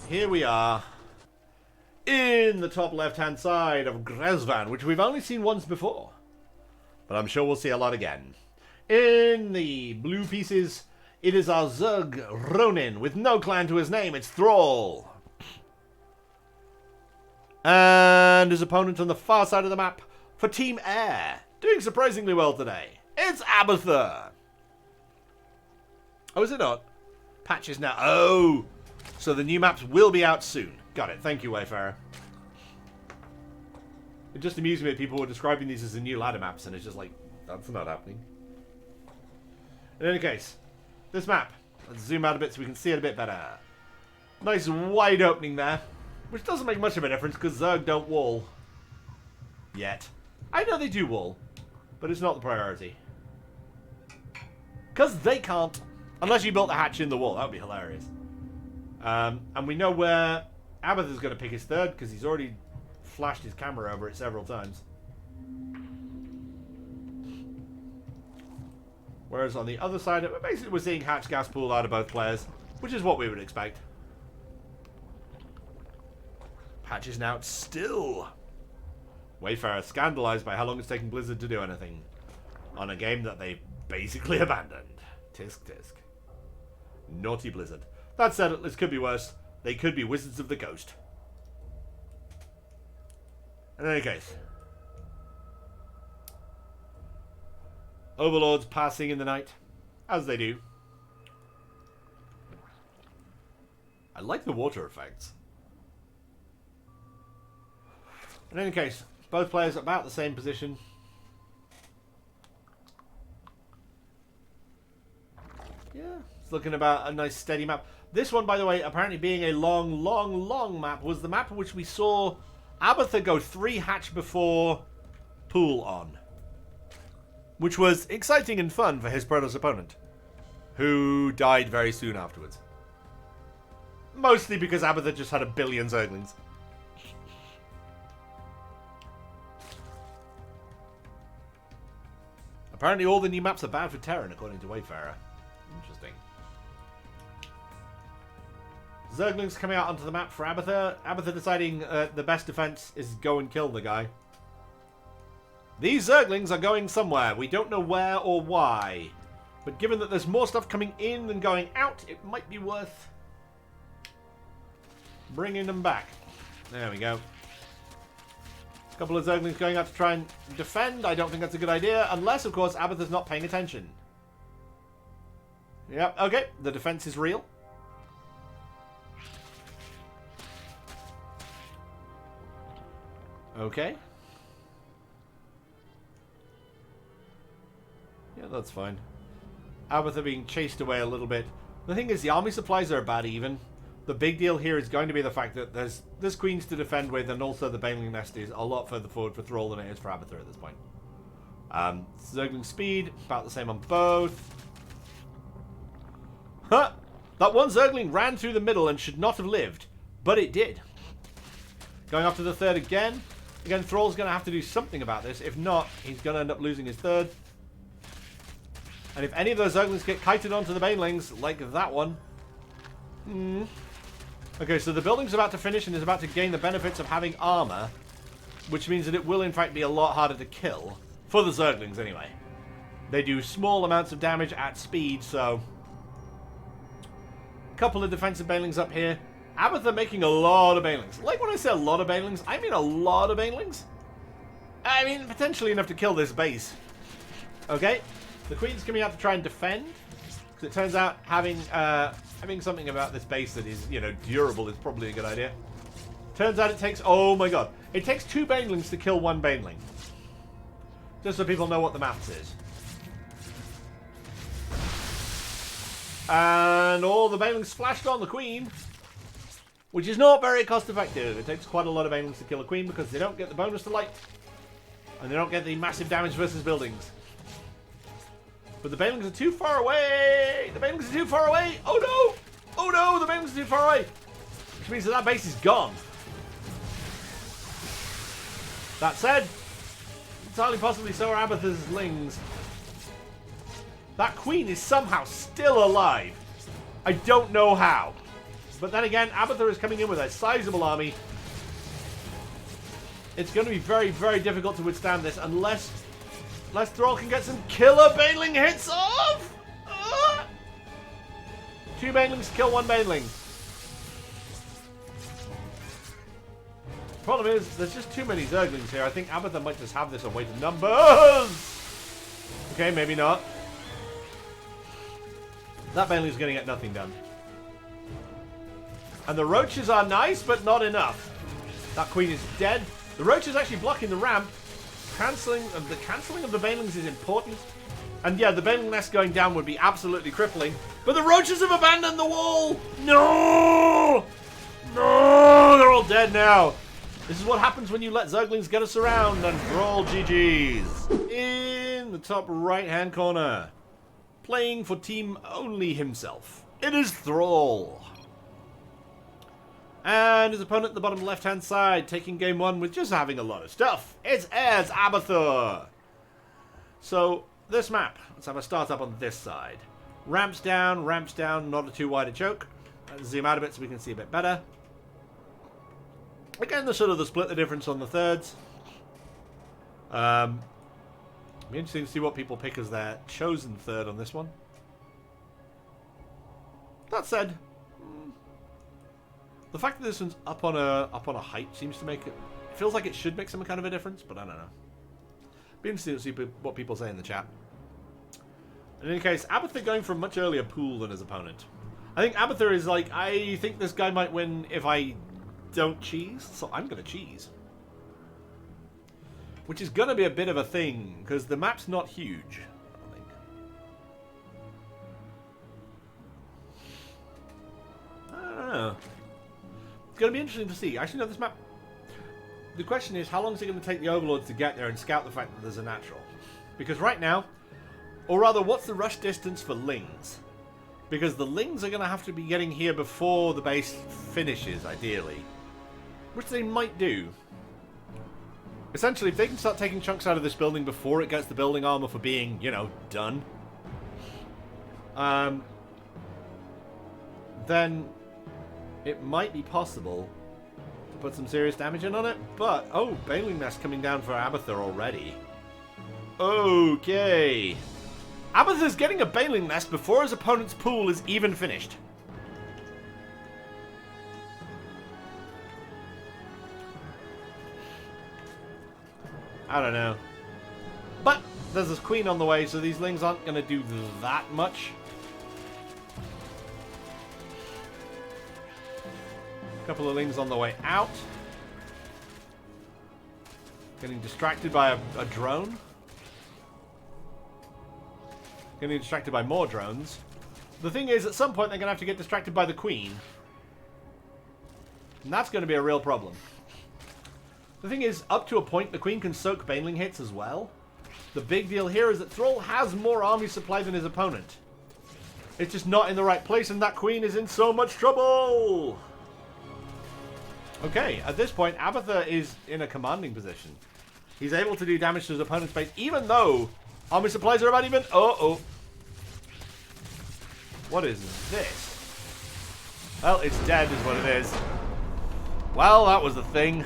Here we are in the top left-hand side of Gresvan, which we've only seen once before, but I'm sure we'll see a lot again. In the blue pieces, it is our Zerg Ronin with no clan to his name. It's Thrall. And his opponent on the far side of the map for Team Air, doing surprisingly well today, it's Abathoor. Oh, is it not? Patches now. Oh, so the new maps will be out soon. Got it. Thank you, Wayfarer. It just amused me that people were describing these as the new ladder maps, and it's just like, that's not happening. In any case, this map. Let's zoom out a bit so we can see it a bit better. Nice wide opening there, which doesn't make much of a difference because Zerg don't wall. Yet. I know they do wall, but it's not the priority. Because they can't. Unless you built a hatch in the wall. That would be hilarious. And we know where Abathoor's going to pick his third because he's already flashed his camera over it several times. Whereas on the other side, basically we're seeing hatch gas pool out of both players, which is what we would expect. Patch is now still. Wayfarer scandalized by how long it's taken Blizzard to do anything on a game that they basically abandoned. Tisk tisk. Naughty Blizzard. That said, this could be worse. They could be Wizards of the Coast. In any case. Overlords passing in the night. As they do. I like the water effects. In any case, both players about the same position. Yeah, it's looking about a nice steady map. This one, by the way, apparently being a long map, was the map which we saw Abathoor go 3 hatch before pool on. Which was exciting and fun for his Protoss opponent, who died very soon afterwards. Mostly because Abathoor just had a billion Zerglings. Apparently all the new maps are bad for Terran, according to Wayfarer. Interesting. Zerglings coming out onto the map for Abathoor. Abathoor deciding the best defense is go and kill the guy. These Zerglings are going somewhere. We don't know where or why. But given that there's more stuff coming in than going out, it might be worth bringing them back. There we go. A couple of Zerglings going out to try and defend. I don't think that's a good idea. Unless, of course, Abathoor's not paying attention. Yep, okay. The defense is real. Okay. Yeah, that's fine. Abathoor being chased away a little bit. The thing is, the army supplies are about even. The big deal here is going to be the fact that there's queens to defend with, and also the Baneling Nest is a lot further forward for Thrall than it is for Abathoor at this point. Zergling speed, about the same on both. Huh! That one Zergling ran through the middle and should not have lived, but it did. Going after the third again. Again, Thrall's going to have to do something about this. If not, he's going to end up losing his third. And if any of those Zerglings get kited onto the Banelings, like that one... Okay, so the building's about to finish and is about to gain the benefits of having armor, which means that it will in fact be a lot harder to kill. For the Zerglings, anyway. They do small amounts of damage at speed, so... Couple of defensive Banelings up here. Abathoor making a lot of Banelings. Like when I say a lot of Banelings, I mean a lot of Banelings. I mean, potentially enough to kill this base. Okay, the Queen's coming out to try and defend. Because it turns out having something about this base that is, you know, durable is probably a good idea. Turns out it takes, oh my god, it takes 2 Banelings to kill 1 Baneling. Just so people know what the maths is. And all the Banelings splashed on the Queen, which is not very cost effective. It takes quite a lot of Banelings to kill a Queen because they don't get the bonus to light. And they don't get the massive damage versus buildings. But the Banelings are too far away! The Banelings are too far away! Oh no! Oh no! The Banelings are too far away! Which means that base is gone. That said, entirely possibly so are Abathoor's Lings. That Queen is somehow still alive. I don't know how. But then again, Abathoor is coming in with a sizable army. It's going to be very, very difficult to withstand this unless Thrall can get some killer baneling hits off. 2 banelings to kill 1 baneling. Problem is, there's just too many zerglings here. I think Abathoor might just have this on weighted numbers. Okay, maybe not. That baneling's going to get nothing done. And the roaches are nice, but not enough. That queen is dead. The roach is actually blocking the ramp. The cancelling of the banelings is important. And yeah, the baneling nest going down would be absolutely crippling. But the roaches have abandoned the wall! No! No! They're all dead now. This is what happens when you let zerglings get us around, and Thrall GG's. In the top right-hand corner, playing for team only himself, it is Thrall. And his opponent at the bottom left-hand side, taking game 1 with just having a lot of stuff. It's Heirs Abathoor. So, this map, let's have a start up on this side. Ramps down, not too wide a choke. Let's zoom out a bit so we can see a bit better. Again, the split the difference on the thirds. Be interesting to see what people pick as their chosen third on this one. That said, the fact that this one's up on a height seems to make it. It feels like it should make some kind of a difference, but I don't know. Be interesting to see what people say in the chat. In any case, Abathoor going for a much earlier pool than his opponent. I think Abathoor is like, I think this guy might win if I don't cheese, so I'm going to cheese. Which is going to be a bit of a thing, because the map's not huge, I don't think. I don't know. It's going to be interesting to see. Actually, no, this map... The question is, how long is it going to take the Overlords to get there and scout the fact that there's a natural? Because right now, or rather, what's the rush distance for Lings? Because the Lings are going to have to be getting here before the base finishes, ideally. Which they might do. Essentially, if they can start taking chunks out of this building before it gets the building armor for being, you know, done, then it might be possible to put some serious damage in on it. But, oh, Baneling Nest coming down for Abathoor already. Okay. Abathoor's getting a Baneling Nest before his opponent's pool is even finished. I don't know. But there's this queen on the way, so these Lings aren't going to do that much. A couple of Lings on the way out. Getting distracted by a drone. Getting distracted by more drones. The thing is, at some point, they're going to have to get distracted by the queen. And that's going to be a real problem. The thing is, up to a point, the queen can soak baneling hits as well. The big deal here is that Thrall has more army supply than his opponent. It's just not in the right place, and that queen is in so much trouble! Okay, at this point, Abathoor is in a commanding position. He's able to do damage to his opponent's base, even though army supplies are about even... Uh-oh. What is this? Well, it's dead is what it is. Well, that was the thing.